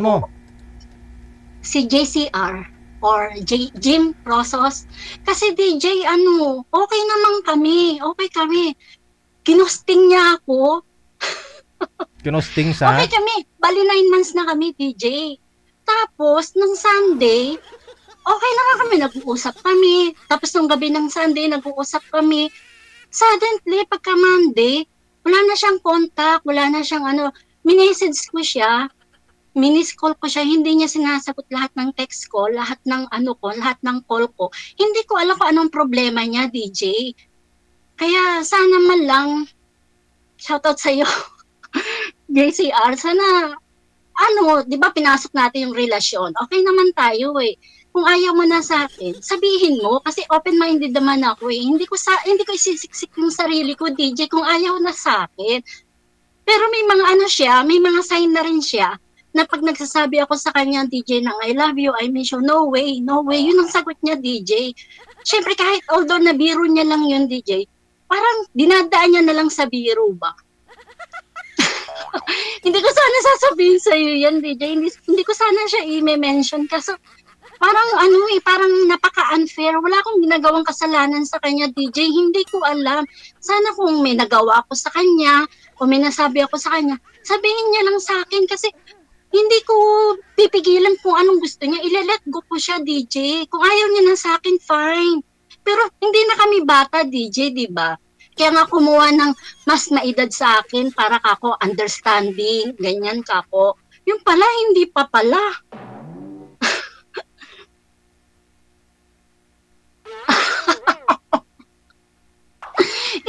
mo? Si JCR or Jim Rosos. Kasi DJ, okay naman kami. Okay kami. Kinusting niya ako. Kinusting sa? Okay kami. Bali 9 months na kami, DJ. Tapos, nung Sunday, okay naman kami. Nag-uusap kami. Tapos, nung gabi ng Sunday, nag-uusap kami. Suddenly, pagka Monday, wala na siyang contact. Wala na siyang minessage ko siya. Minis-call ko siya, hindi niya sinasagot lahat ng text ko, lahat ng lahat ng call ko. Hindi ko alam kung anong problema niya, DJ. Kaya sana man lang, shoutout sa'yo, JCR, sana, di ba pinasok natin yung relasyon? Okay naman tayo eh. Kung ayaw mo na sa akin, sabihin mo, kasi open-minded naman ako eh. Hindi ko isisiksik yung sarili ko, DJ, kung ayaw na sa akin. Pero may mga may mga sign na rin siya, na pag nagsasabi ako sa kanya, DJ, ng I love you, I miss you, no way, yun ang sagot niya, DJ. Siyempre, kahit although na biro niya lang yun, DJ, parang dinadaan niya na lang sa biro ba? Hindi ko sana sasabihin sa'yo yan, DJ. Hindi ko sana siya i-mention kasi parang parang napaka-unfair. Wala akong ginagawang kasalanan sa kanya, DJ. Hindi ko alam. Sana kung may nagawa ako sa kanya o may nasabi ako sa kanya, sabihin niya lang sa akin kasi hindi ko pipigilan kung anong gusto niya. Ile-let go ko siya, DJ. Kung ayaw niya na sa akin, fine. Pero hindi na kami bata, DJ, di ba? Kaya nga kumuha ng mas maedad sa akin para kako understanding, ganyan kako. Yung pala, hindi pa pala.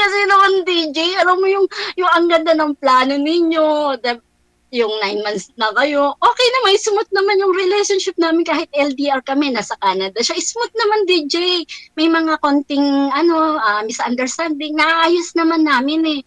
Kasi naman, DJ, alam mo yung ang ganda ng plano ninyo, yung 9 months na kayo, okay naman, smooth naman yung relationship namin kahit LDR kami, nasa Canada siya, smooth naman, DJ. May mga konting, misunderstanding, naayos naman namin eh.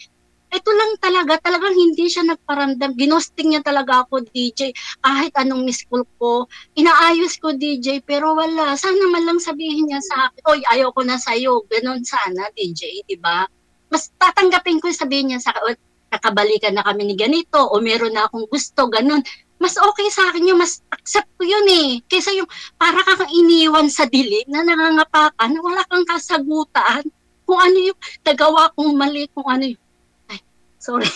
Ito lang talagang hindi siya nagparamdam. Ginosting niya talaga ako, DJ. Kahit anong miss call ko, inaayos ko, DJ, pero wala. Sana man lang sabihin niya sa akin, oy, ayaw ko na sa'yo. Ganon sana, DJ, diba? Mas tatanggapin ko sabihin niya sa akin, kakabalikan na kami ni ganito o meron na akong gusto, ganun. Mas okay sa akin yun, mas accept ko yun eh. Kaysa yung para kang iniwan sa dilim na nangangapakan, na wala kang kasagutan kung ano yung nagawa kong mali, kung ano yung, sorry.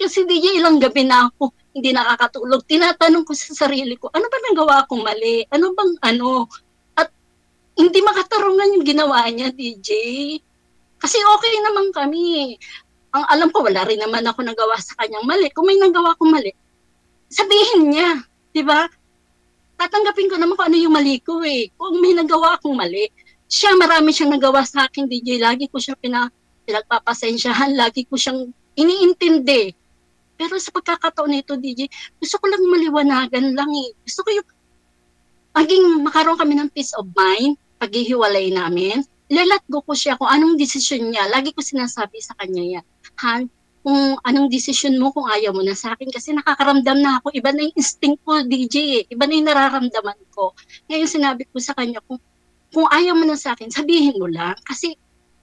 Kasi DJ, ilang gabi na ako, hindi nakakatulog. Tinatanong ko sa sarili ko, ano ba nagawa kong mali? Ano bang At hindi makatarungan yung ginawa niya, DJ. Kasi okay naman kami. Ang alam ko, wala rin naman ako nagawa sa kanyang mali. Kung may nagawa akong mali, sabihin niya. Diba? Tatanggapin ko naman kung ano yung mali ko eh. Kung may nagawa akong mali, marami siyang nagawa sa akin, DJ. Lagi ko siya pinagpapasensyahan. Lagi ko siyang iniintindi. Pero sa pagkakataon nito, DJ, gusto ko lang maliwanagan lang eh. Gusto ko yung makaroon kami ng peace of mind, paghihiwalay namin. Let go ko siya kung anong desisyon niya. Lagi ko sinasabi sa kanya yan. Han, kung anong desisyon mo kung ayaw mo na sa akin kasi nakakaramdam na ako. Iba na yung instinct ko, DJ. Iba na yung nararamdaman ko. Ngayon sinabi ko sa kanya, kung ayaw mo na sa akin, sabihin mo lang. Kasi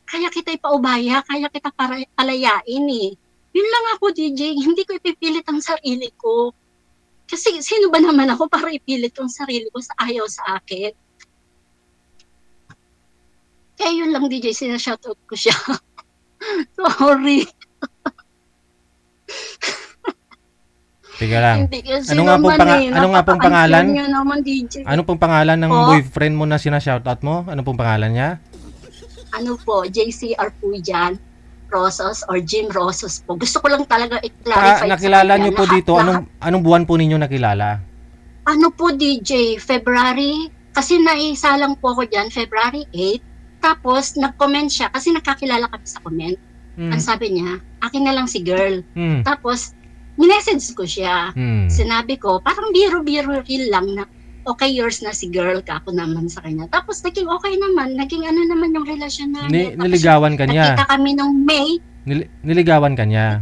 kaya kita ipaubaya, kaya kita palayain eh. Yun lang ako, DJ. Hindi ko ipipilit ang sarili ko. Kasi sino ba naman ako para ipilit ang sarili ko sa ayaw sa akin? Kaya yun lang, DJ, sinashoutout ko siya. Sorry. Teka lang. Ano nga pong pangalan? Ano pong pangalan ng boyfriend mo na sinashoutout mo? Ano pong pangalan niya? Ano po, JCR po dyan. Rosos or Jim Rosos po. Gusto ko lang talaga i-clarify. Nakilala niyo po dito, anong buwan po ninyo nakilala? Ano po, DJ, February, kasi naisa lang po ako dyan, February 8. Tapos, nag-comment siya, kasi nakakilala kami sa comment. Ang sabi niya, akin na lang si girl. Tapos, minessage ko siya. Sinabi ko, parang biro-biro real lang na, okay, yours na si girl, kako naman sa kanya. Tapos, naging okay naman. Naging ano naman yung relasyon namin. Niligawan ka niya? Nakita kami nung May. Niligawan ka niya?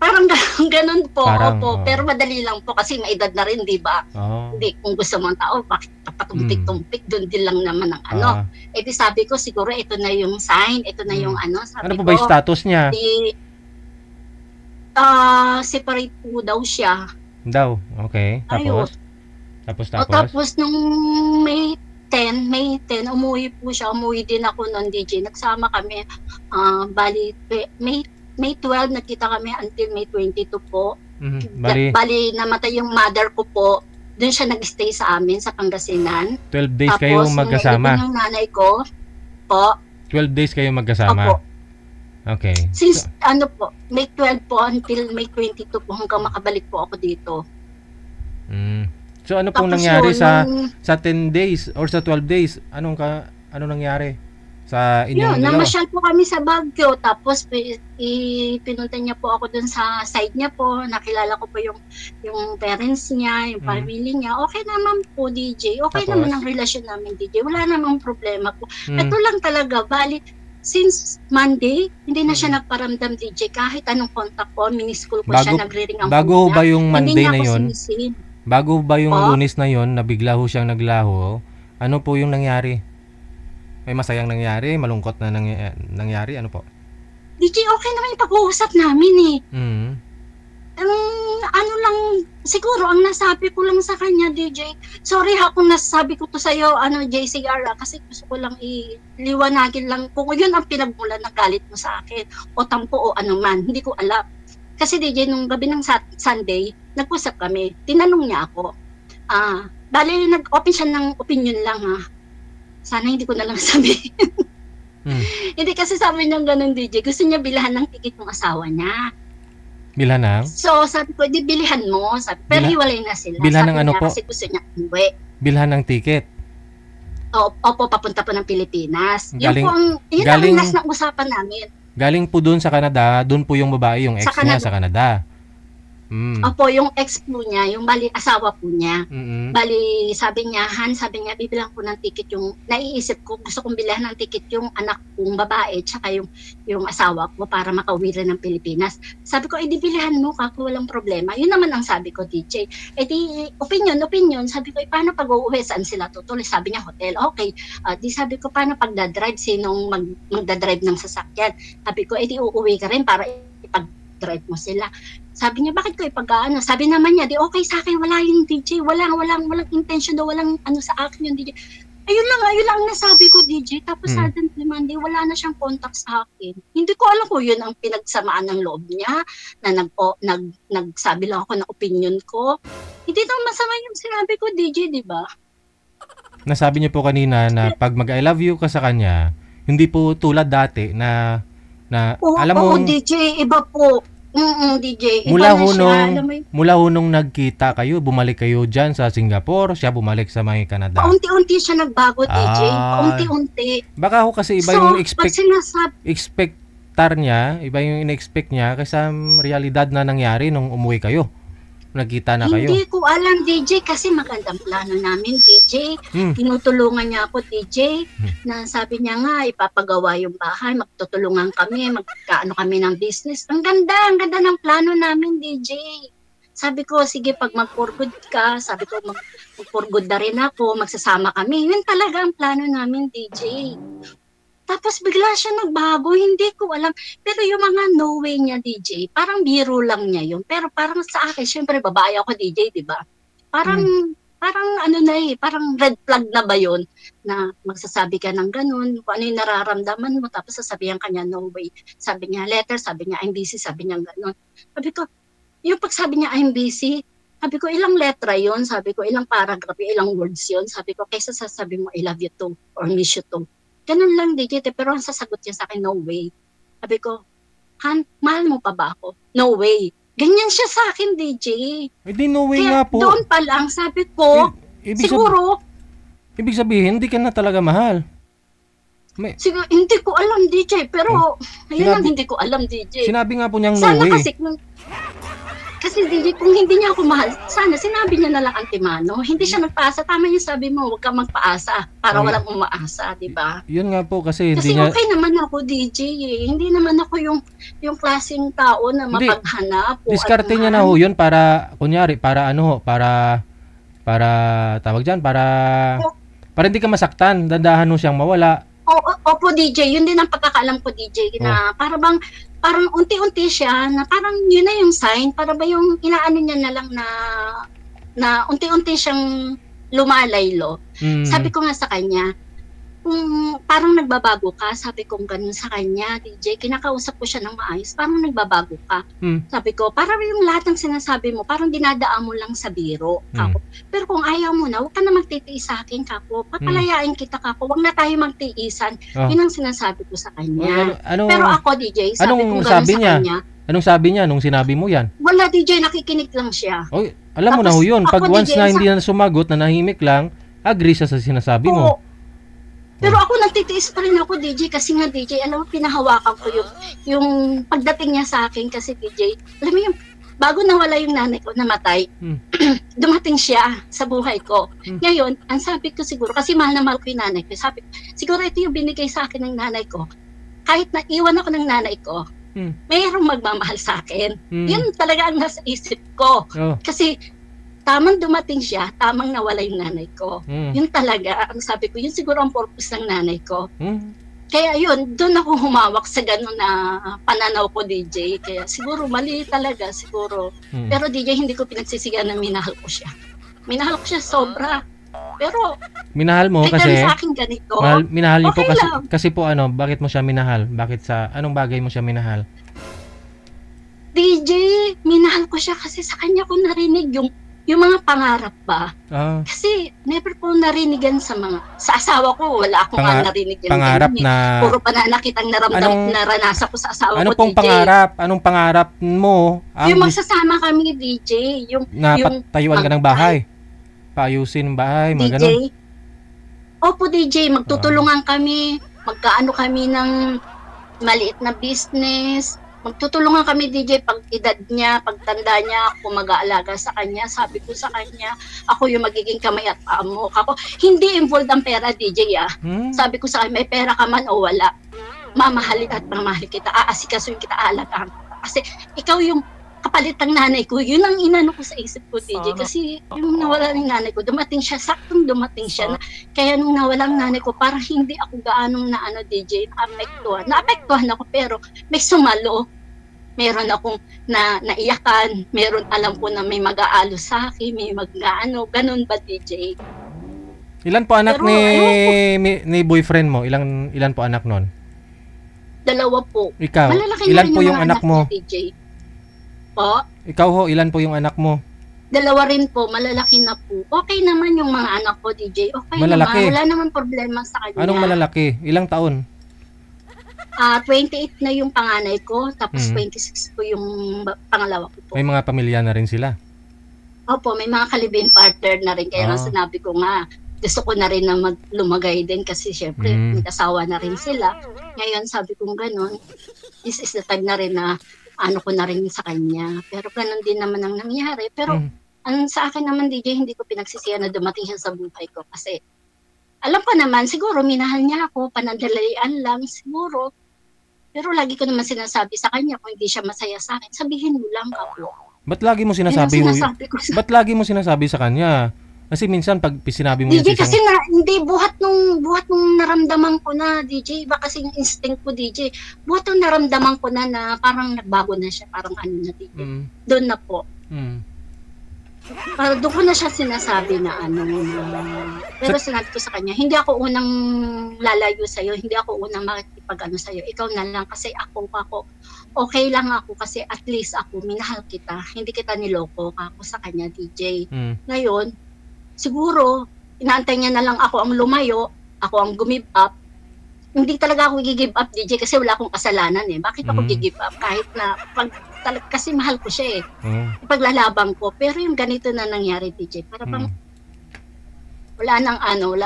Parang ganun po. Opo. Pero madali lang po kasi may edad na rin, di ba? Hindi, kung gusto mong tao, bakit patumpik-tumpik, doon din lang naman ang ano. Eh di sabi ko, siguro ito na yung sign, ito na yung ano. Sabi ano po ba yung status niya? separate po daw siya. Daw, okay. Tapos? Ayun. Tapos nung May 10, umuwi po siya. Umuwi din ako noon, DJ. Nagsama kami. Bali, May 12, nagkita kami until May 22 po. Bali, namatay yung mother ko po. Doon siya nag-stay sa amin sa Pangasinan. 12 days kayong magkasama? Tapos, yung nanay ko po. 12 days kayong magkasama? Opo. Okay. Since, May 12 po until May 22 po hanggang makabalik po ako dito. So, ano pong nangyari sa 10 days or sa 12 days? Ano nangyari sa inyong dalawa? Namasyal po kami sa Baguio. Tapos, pinunta niya po ako dun sa side niya po. Nakilala ko po yung parents niya, yung family niya. Okay naman po, DJ. Okay naman ang relasyon namin, DJ. Wala namang problema po. Ito lang talaga, bali, since Monday, hindi na siya nagparamdam, DJ. Kahit anong contact ko, mini-school ko siya, nagre-ring ang bago ba yung Monday na yun? Sinisin. Bago ba yung Lunes na yun, na bigla ho siyang naglaho, ano po yung nangyari? May masayang nangyari? Malungkot na nangyari? Ano po? DJ, okay naman yung pag-uusap namin eh. Ano lang, siguro, ang nasabi ko lang sa kanya, DJ, sorry ha kung nasabi ko to sa'yo, JCR, kasi gusto ko lang iliwanagin lang kung yun ang pinagmulan na galit mo sa akin, o tampo o ano man, hindi ko alam. Kasi DJ, nung gabi ng Sunday, nag-usap kami, tinanong niya ako, bali, nag-open siya ng opinion lang ha, sana hindi ko na lang sabihin. Hindi kasi sabi niya ganun, DJ, gusto niya bilhan ng ticket ng asawa niya. Bilhan ng? So, sabi ko, di bilihan mo. Pero hiwalay na sila. Bilhan ng ano niya, po? Kasi gusto niya umuwi. Bilhan ng ticket? Opo, papunta po ng Pilipinas. Yun ang last na usapan namin. Galing po doon sa Canada, doon po yung babae, yung ex niya sa Canada. Opo, yung ex po niya, yung bali asawa po niya. Bali, sabi niya, bibilang ko ng ticket yung, naiisip ko, gusto kong bilhan ng ticket yung anak kong babae, tsaka yung asawa ko para makauwi rin ng Pilipinas. Sabi ko, di bilihan mo, kako, walang problema. Yun naman ang sabi ko, DJ. Di, opinion. Sabi ko, paano pag-uuwi? Saan sila tutuloy? Sabi niya, hotel. Okay. Di sabi ko, paano pagdadrive? Sinong magdadrive ng sasakyan? Sabi ko, di uuwi ka rin para ipag-drive mo sila. Sabi niya, bakit ko ipag-aano? Sabi naman niya, di okay sa akin, wala yung DJ, walang intention daw, walang sa akin yung DJ. Ayun lang nasabi ko, DJ. Tapos suddenly Monday, wala na siyang contact sa akin. Hindi ko alam kung yun ang pinagsamaan ng loob niya, na nagsabi lang ako ng opinion ko. Hindi naman masama yung sinabi ko, DJ, di ba? Nasabi niyo po kanina na pag mag-I love you ka sa kanya, hindi po tulad dati na alam mo, DJ, iba po. DJ. Mula ho nung nagkita kayo, bumalik kayo dyan sa Singapore, siya bumalik sa may Canada. Paunti-unti siya nagbago, DJ. Paunti-unti. Baka ho kasi iba yung expectar niya, iba yung in-expect niya kaysa realidad na nangyari nung umuwi kayo. Nagkita na kayo. Hindi ko alam, DJ, kasi magandang plano namin, DJ. Tinutulungan niya ako, DJ, na sabi niya nga, ipapagawa yung bahay, magtutulungan kami, magkaano kami ng business. Ang ganda ng plano namin, DJ. Sabi ko, sige, pag mag-for good ka, sabi ko, mag-for good na rin ako, magsasama kami. Yun talaga ang plano namin, DJ. Tapos bigla siya nagbago, hindi ko alam. Pero yung mga no way niya, DJ, parang biro lang niya yun. Pero parang sa akin, syempre babae ako, DJ, di ba? Parang parang red flag na ba yun? Na magsasabi ka ng ganun, kung ano yung nararamdaman mo, tapos sasabihan ka niya, no way. Sabi niya, letter, sabi niya, I'm busy, sabi niya ganun. Sabi ko, yung pagsabi niya, I'm busy, sabi ko, ilang letra yun? Sabi ko, ilang paragraph, ilang words yun? Sabi ko, kaysa sasabi mo, I love you too, or miss you too. Ganun lang, DJ. Pero ang sasagot niya sa akin, no way. Sabi ko, Han, mahal mo pa ba ako? No way. Ganyan siya sa akin, DJ. Di no way kaya nga po. Doon pa lang, sabi ko, siguro. Ibig sabihin, hindi ka na talaga mahal. Siguro, hindi ko alam, DJ. Pero, ayun lang, hindi ko alam, DJ. Sinabi nga po niyang no way. Kasi DJ, kung hindi niya ako mahal, sana sinabi niya na lang antemano. Hindi siya nagpaasa. Tama yung sabi mo, huwag kang magpaasa para walang umaasa, di ba? Yun nga po kasi hindi kasi okay naman ako, DJ. Hindi naman ako yung klaseng tao na mapaghanap. Diskarte niya na ho yun para, kunyari, para tawag dyan, para hindi ka masaktan, dandahan ho siyang mawala. Opo, DJ. Yun din ang pagkakaalam ko, DJ, na para bang parang unti-unti siya na parang yun na yung sign, para ba yung inaano niya na lang na unti-unti siyang lumalaylo. Sabi ko nga sa kanya, parang nagbabago ka, sabi ko ganun sa kanya, DJ, kinakausap ko siya ng maayos, parang nagbabago ka. Sabi ko, parang yung lahat ng sinasabi mo, parang dinadaan mo lang sa biro, kako. Pero kung ayaw mo na, huwag ka na magtitiis sa akin, kako. Papalayain kita, kako. Huwag na tayo magtiisan. Yun ang sinasabi ko sa kanya. Pero ako, DJ, sabi ko ganun sa kanya. Anong sabi niya nung sinabi mo yan? Wala, DJ, nakikinig lang siya. Oy, alam mo na ho yun. Pag once na hindi na sumagot, na nahimik lang, agree siya sa sinasabi mo. Pero ako nagtitiis pa rin ako, DJ, kasi nga, DJ, alam mo, pinahawakan ko yung pagdating niya sa akin kasi, DJ, alam mo yung, bago nawala yung nanay ko, namatay, dumating siya sa buhay ko. Ngayon, ang sabi ko siguro, kasi mahal na mahal ko yung nanay ko, sabi ko, siguro ito yung binigay sa akin ng nanay ko, kahit na iwan ako ng nanay ko, mayroong magmamahal sa akin. Yun talaga ang nasa isip ko. Kasi, tamang dumating siya, tamang nawala yung nanay ko. Yun talaga, ang sabi ko, yun siguro ang purpose ng nanay ko. Kaya yun, doon ako humawak sa gano'n na pananaw ko, DJ. Kaya siguro mali talaga, siguro. Pero DJ, hindi ko pinagsisigan na minahal ko siya. Minahal ko siya sobra. Pero, minahal mo kasi, sa akin ganito, minahal niyo po kasi po ano, bakit mo siya minahal? Bakit anong bagay mo siya minahal? DJ, minahal ko siya kasi sa kanya ko narinig yung mga pangarap ba? Kasi never ko narinigan sa asawa ko, wala akong narinig yung pangarap ganyan, na puro pananakit ang naranasan ko sa asawa ko, DJ. Anong pangarap mo? Yung magsasama kami, DJ, yung patayuan ka ng bahay. Paayusin ng bahay, mga ganun. Opo, DJ, magtutulungan kami, magkaano kami ng maliit na business. Magtutulungan kami, DJ, pag edad niya, pagtanda niya, ako mag-aalaga sa kanya. Sabi ko sa kanya, ako yung magiging kamay at paa mo. Ako, hindi involved ang pera, DJ, Sabi ko sa kanya, may pera ka man o wala. Mamahalin at mamahalin kita. Aasikasuin kita, aalagaan kita. Kasi ikaw yung kapalit ng nanay ko. Yun ang inano ko sa isip ko, DJ. Kasi yung nawala ng nanay ko, dumating siya, saktong dumating siya. Kaya nung nawala ng nanay ko, parang hindi ako gaanong DJ, naapektuhan. Naapektuhan ako, pero may sumalo. Meron akong naiyakan. Meron, alam ko na may mag-aalo sa akin, may mag-aano. Ganun ba, DJ? Ilan po anak ni boyfriend mo? Ilan po anak nun? 2 po. Ikaw, ilan po yung anak mo? DJ. Po? Ikaw ho, ilan po yung anak mo? 2 rin po, malalaki na po. Okay naman yung mga anak ko, DJ. Okay malalaki naman, wala naman problema sa kanya. Anong malalaki? Ilang taon? 28 na yung panganay ko, tapos 26 po yung pangalawa ko po. May mga pamilya na rin sila? Opo, may mga kalibin partner na rin. Kaya nga sinabi ko nga, gusto ko na rin na lumagay din kasi syempre may kasawa na rin sila. Ngayon sabi ko gano'n, this is the time na rin na ano ko na rin sa kanya. Pero ganun din naman ang nangyari. Pero sa akin naman, DJ, hindi ko pinagsisihan na dumating siya sa buhay ko. Kasi alam ko naman, siguro minahal niya ako, panandalian lang, siguro. Pero lagi ko naman sinasabi sa kanya, kung hindi siya masaya sa akin, sabihin mo lang ako. Ba't lagi mo sinasabi ba't lagi mo sinasabi sa kanya? Kasi minsan pag sinabi mo DJ, kasi hindi, buhat nung naramdaman ko na, DJ, iba kasi yung instinct ko, DJ, buhat nung naramdaman ko na parang nagbago na siya, parang ano na, DJ. Doon na po. Para doon ko na siya sinasabi na pero sinabi ko sa kanya, hindi ako unang lalayo sa'yo, hindi ako unang makikipag-ano sa'yo, ikaw na lang kasi ako, okay lang ako kasi at least ako, minahal kita, hindi kita niloko ako sa kanya, DJ. Ngayon, siguro, inaantay niya na lang ako ang lumayo, ako ang gumive up. Hindi talaga ako gi-give up, DJ, kasi wala akong kasalanan eh. Bakit ako gi-give up? Kahit na, kasi mahal ko siya eh. Paglalaban ko. Pero yung ganito na nangyari, DJ, para bang, wala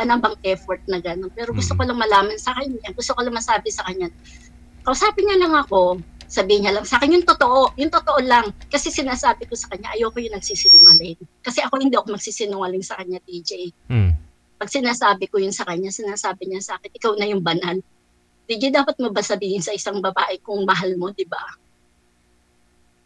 nang bang effort na gano'n. Pero gusto ko lang malaman sa kanya, gusto ko lang masabi sa kanya. Kausapin niya lang ako, sabihin niya lang sa akin yung totoo lang. Kasi sinasabi ko sa kanya, ayoko yung nagsisinungaling. Kasi ako hindi ako magsisinungaling sa kanya, DJ. Pag sinasabi ko yun sa kanya, sinasabi niya sa akin, ikaw na yung banal. DJ, dapat mo ba sabihin sa isang babae kung mahal mo, di ba?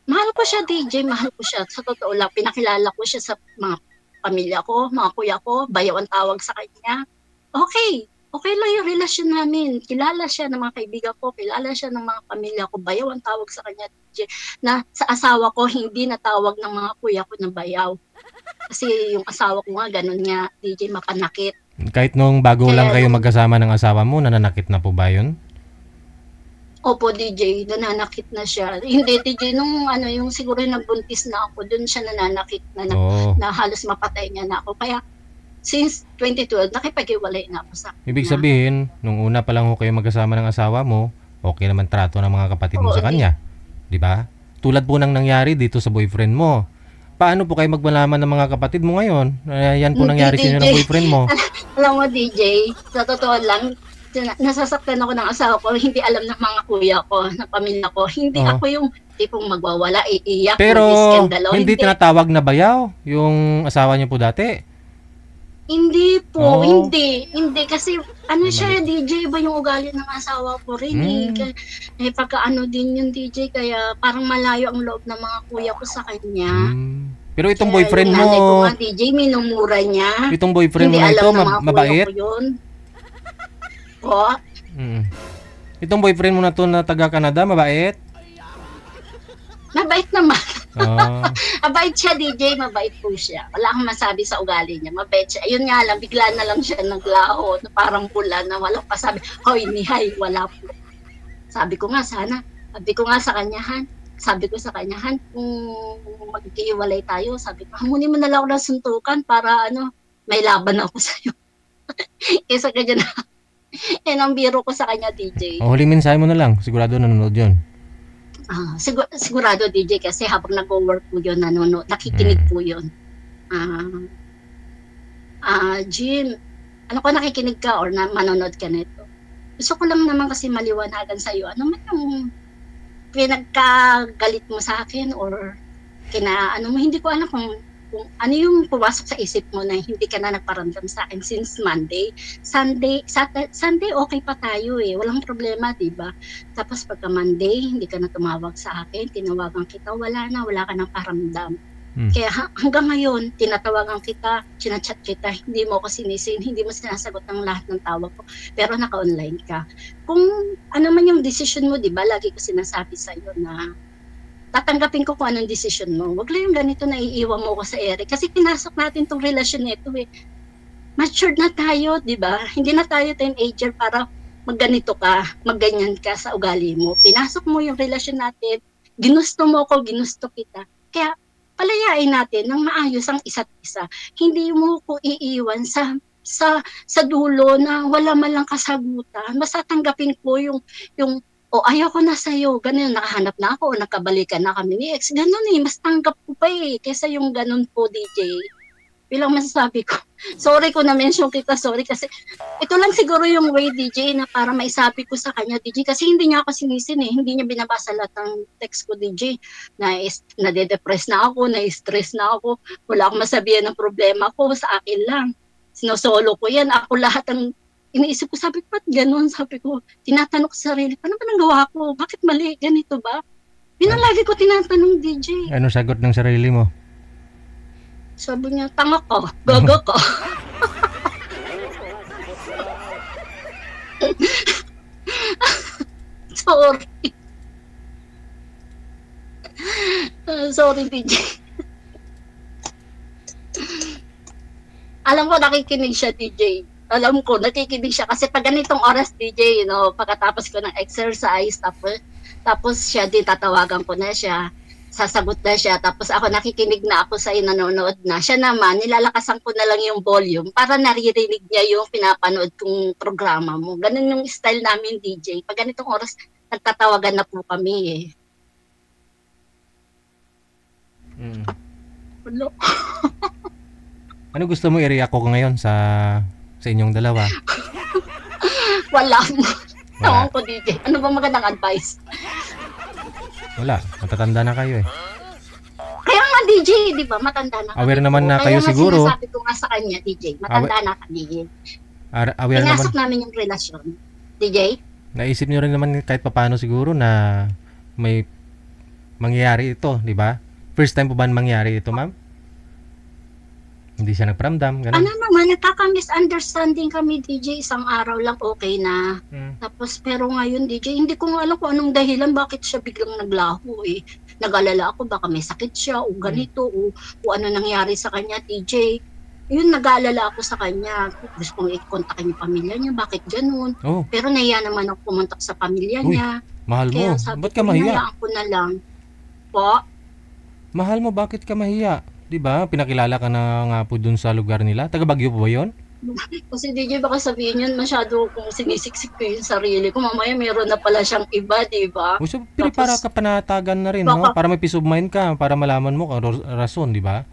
Mahal ko siya, DJ, mahal ko siya. Sa totoo lang, pinakilala ko siya sa mga pamilya ko, mga kuya ko, bayaw ang tawag sa kanya. Okay, okay lang yung relasyon namin. Kilala siya ng mga kaibigan ko, kilala siya ng mga pamilya ko. Bayaw ang tawag sa kanya, DJ. Na sa asawa ko, hindi natawag ng mga kuya ko na bayaw. Kasi yung asawa ko nga, ganun nga, DJ, mapanakit. Kahit nung bago lang kayo magkasama ng asawa mo, nananakit na po ba yun? Opo, DJ, nananakit na siya. Hindi, DJ, nung yung siguro nagbuntis na ako, dun siya nananakit na halos mapatay niya na ako. Kaya, since 2012, nakipag-iwalay na ako sa kanya. Ibig sabihin, nung una pa lang ho kayo magkasama ng asawa mo, okay naman trato ng mga kapatid mo sa kanya. Di ba? Tulad po nang nangyari dito sa boyfriend mo. Paano po kayo magmalaman ng mga kapatid mo ngayon? Yan po nangyari sa inyo ng boyfriend mo. Alam mo, DJ, sa totoo lang, nasasaktan ako ng asawa ko, hindi alam ng mga kuya ko, ng pamilya ko. Hindi ako yung tipong magwawala, iiyak. Pero hindi tinatawag na bayaw yung asawa niyo po dati? Hindi po, hindi. Kasi siya, DJ, iba yung ugali ng asawa ko rin. Pagka din yung DJ, kaya parang malayo ang loob ng mga kuya ko sa kanya. Pero itong boyfriend mo, ko nga, DJ, minumura niya. Itong boyfriend mo na ito, mabait? Po? Itong boyfriend mo na to na taga-Canada, mabait? Mabait naman. Mabait siya, DJ, mabait po siya. Wala akong masabi sa ugali niya, mabait siya. Ayun nga lang, bigla na lang siya naglaho, na parang pula na walang pasabi. Hoy, nihay, wala po. Sabi ko nga sa kanya, kung magkiiwalay tayo, sabi ko, hamunin mo na lang ako ng suntukan para may laban ako sa'yo. Kesa ganyan na. Ang biro ko sa kanya, DJ. Huling mensahe mo na lang, sigurado nanonood yun. Sigurado, DJ, kasi habang nag-work po yun, nanonood, nakikinig po yun. Jim, nakikinig ka or manonood ka nito? Gusto ko lang naman kasi maliwanagan sa'yo, ano man yung pinagkagalit mo sa akin or hindi ko alam kung ano yung pumasok sa isip mo na hindi ka na nagparamdam sa akin since Monday. Sunday, okay pa tayo walang problema, diba? Tapos pagka Monday, hindi ka na tumawag sa akin, tinawagan kita, wala ka nang paramdam. Kaya hanggang ngayon, tinatawagan kita, chinachat kita, hindi mo ako sinisin, hindi mo sinasagot ng lahat ng tawag ko, pero naka-online ka. Kung ano man yung decision mo, diba, lagi ko sinasabi sa'yo na tatanggapin ko kung anong decision mo. Wag lang yung ganito na iiwan mo ko sa ere. Kasi pinasok natin tong relasyon nito Matured na tayo, di ba? Hindi na tayo teenager para magganito ka, magganyan ka sa ugali mo. Pinasok mo yung relasyon natin, ginusto mo ko, ginusto kita. Kaya palayain natin ng maayos ang isa't isa. Hindi mo ko iiwan sa dulo na wala man lang kasagutan. Basta tanggapin ko yung ayaw ko na sa'yo, ganun, nakahanap na ako, o nakabalikan na kami ni ex, ganun mas tanggap ko pa kesa yung ganun po, DJ. Bilang masasabi ko, sorry ko na-mention kita, sorry, kasi ito lang siguro yung way, DJ, na para maisabi ko sa kanya, DJ, kasi hindi niya ako sinisin hindi niya binabasa lahat ng text ko, DJ, nade-depress na ako, na-stress na ako, wala akong masabihan ng problema ko, sa akin lang, sinosolo ko yan, ako lahat ng iniisip ko, sabi ko, ba't ganun? Sabi ko, tinatanong ko sa sarili, paano ba nagawa ko? Bakit mali? Ganito ba? Yun ang lagi ko tinatanong, DJ. Ano sagot ng sarili mo? Sabi niya, tanga ko, gago ko. Sorry. Sorry, DJ. Alam ko, nakikinig siya, DJ. Alam ko, nakikinig siya kasi pag ganitong oras, DJ, pagkatapos ko ng exercise, tapos siya din, tatawagan ko na siya, sasagot na siya, tapos ako nakikinig na ako sa nanonood na. Siya naman, nilalakasan ko na lang yung volume para naririnig niya yung pinapanood kong programa mo. Ganun yung style namin, DJ. Pag ganitong oras, nagtatawagan na po kami Hello? Ano gusto mo i-react ko ngayon sa inyong dalawa? Wala mo. Tawang ko, DJ. Ano ba magandang advice? Wala. Matatanda na kayo Kaya nga, DJ, di ba? Matanda na kami. Aware naman na kayo siguro. Kaya nga sinasabi ko nga sa kanya, DJ. Matanda na kami. Aware pinasok naman. namin yung relasyon. DJ? Naisip niyo rin naman kahit papaano siguro na may mangyayari ito, di ba? First time po ba mangyayari ito, ma'am? Hindi siya nagparamdam, Ano ganun. naman, nagkaka-misunderstanding kami, DJ, isang araw lang okay na. Hmm. Tapos, pero ngayon, DJ, hindi ko nga alam kung anong dahilan bakit siya biglang naglaho eh. Nag-alala ako, baka may sakit siya, o ganito, o ano nangyari sa kanya, DJ. Yun, nag-aalala ako sa kanya. Gusto kong i-contact yung pamilya niya, bakit ganun? Oh, Pero nahiya naman ako pumunta sa pamilya Uy, niya. mahal mo. Kaya sabi Ba't ko, ka mahiya? hinayaan ko na lang. Po, Mahal mo, bakit ka mahiya? 'Di ba? Pinakilala ka na nga po dun sa lugar nila. Taga Baguio po ba 'yon? kasi DJ, baka sabihin yun, masyado kung sinisiksik ko yung sarili ko. Mamaya meron na pala siyang iba, di ba? O so, pero para Tapos, ka panatagan na rin, no? baka, Para may peace of mind ka, para malaman mo kung rason, 'di ba?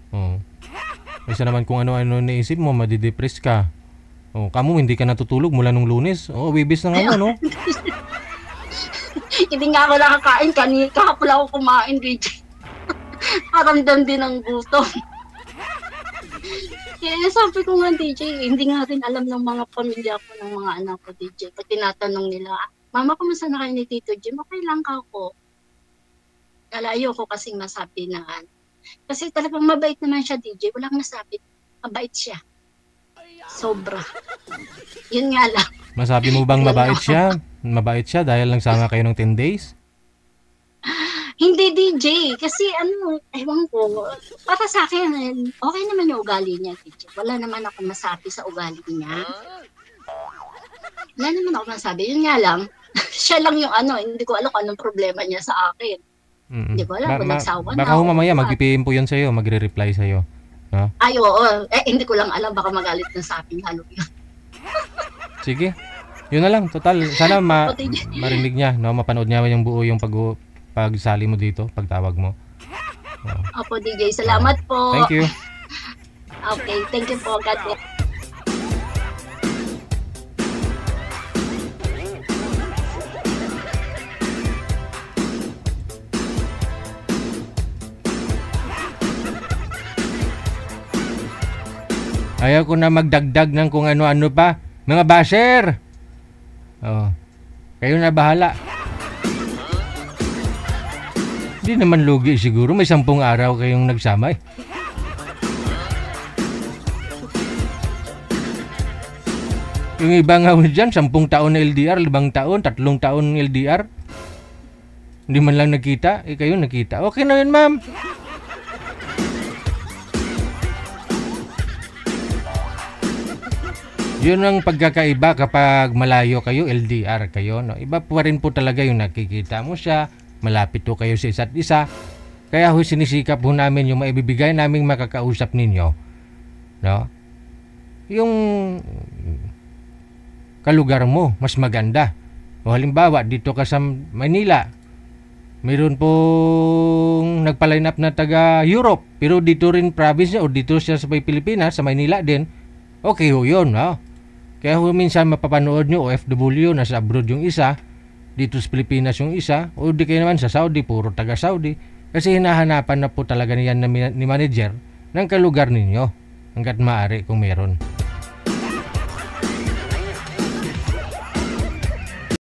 Oh. Kasi naman kung ano-ano naisip mo, madidepress ka. Oh, kamo hindi ka natutulog mula nung Lunes. Oh, wibis na nga no? hindi nga ako nakakain, kahapon lang ako kumain, DJ. Karamdam din ng gutom. Kaya sabi ko nga, DJ, hindi nga rin alam ng mga pamilya ko, ng mga anak ko, DJ. Pag tinatanong nila, Mama, kumusta na kayo ni Tito Jim? Okay lang ka ako. Ayoko kasing masabi na. Kasi talagang mabait naman siya, DJ. Walang masabi. Mabait siya. Sobra. Yun nga lang. Masabi mo bang mabait siya? Mabait siya dahil nagsama kayo ng 10 days? Hindi, DJ. Kasi ewan ko. Para sa akin, okay naman yung ugali niya, DJ. Wala naman ako masabi sa ugali niya. Wala naman ako masabi. Yun nga lang. Siya lang yung hindi ko alam kung anong problema niya sa akin. Hindi ko alam kung nagsawa na. Baka mamaya mag-PM po yun sa'yo, magre-reply sa'yo. No? Ay, oo. Hindi ko lang alam. Baka magalit na sa akin. Halo yun. Sige. Yun na lang. Total. Sana O, DJ. marinig niya. No? Mapanood niya yung buo yung pagsali mo dito, pagtawag mo. Opo, DJ. Salamat po. Thank you. Okay. Thank you po. God bless. Ayaw ko na magdagdag ng kung ano-ano pa. Mga basher! Oh. Kayo na bahala. Hindi naman lugi siguro. May 10 araw kayong nagsama eh. Yung iba nga dyan, 10 taon na LDR, 5 taon, 3 taon LDR. Hindi man lang nakita. Eh kayo nakita. Okay na yun, ma'am. Yun ang pagkakaiba kapag malayo kayo, LDR kayo. No? Iba pa rin po talaga yung nakikita mo siya, malapit po kayo sa isa't isa. Kaya ho sinisikap ho namin yung maibibigay naming makakausap ninyo. No? Yung kalugar mo, mas maganda. O halimbawa, dito ka sa Manila, mayroon pong nagpa-line up na taga Europe, pero dito rin province niya o dito siya sa Pilipinas, sa Manila din, okay ho yun. No? Kaya ho minsan mapapanood nyo OFW, nasa abroad yung isa, dito sa Pilipinas yung isa, o di kayo naman sa Saudi, puro taga Saudi. Kasi hinahanapan na po talaga niyan ni manager ng kalugar ninyo hanggat maaari kung meron.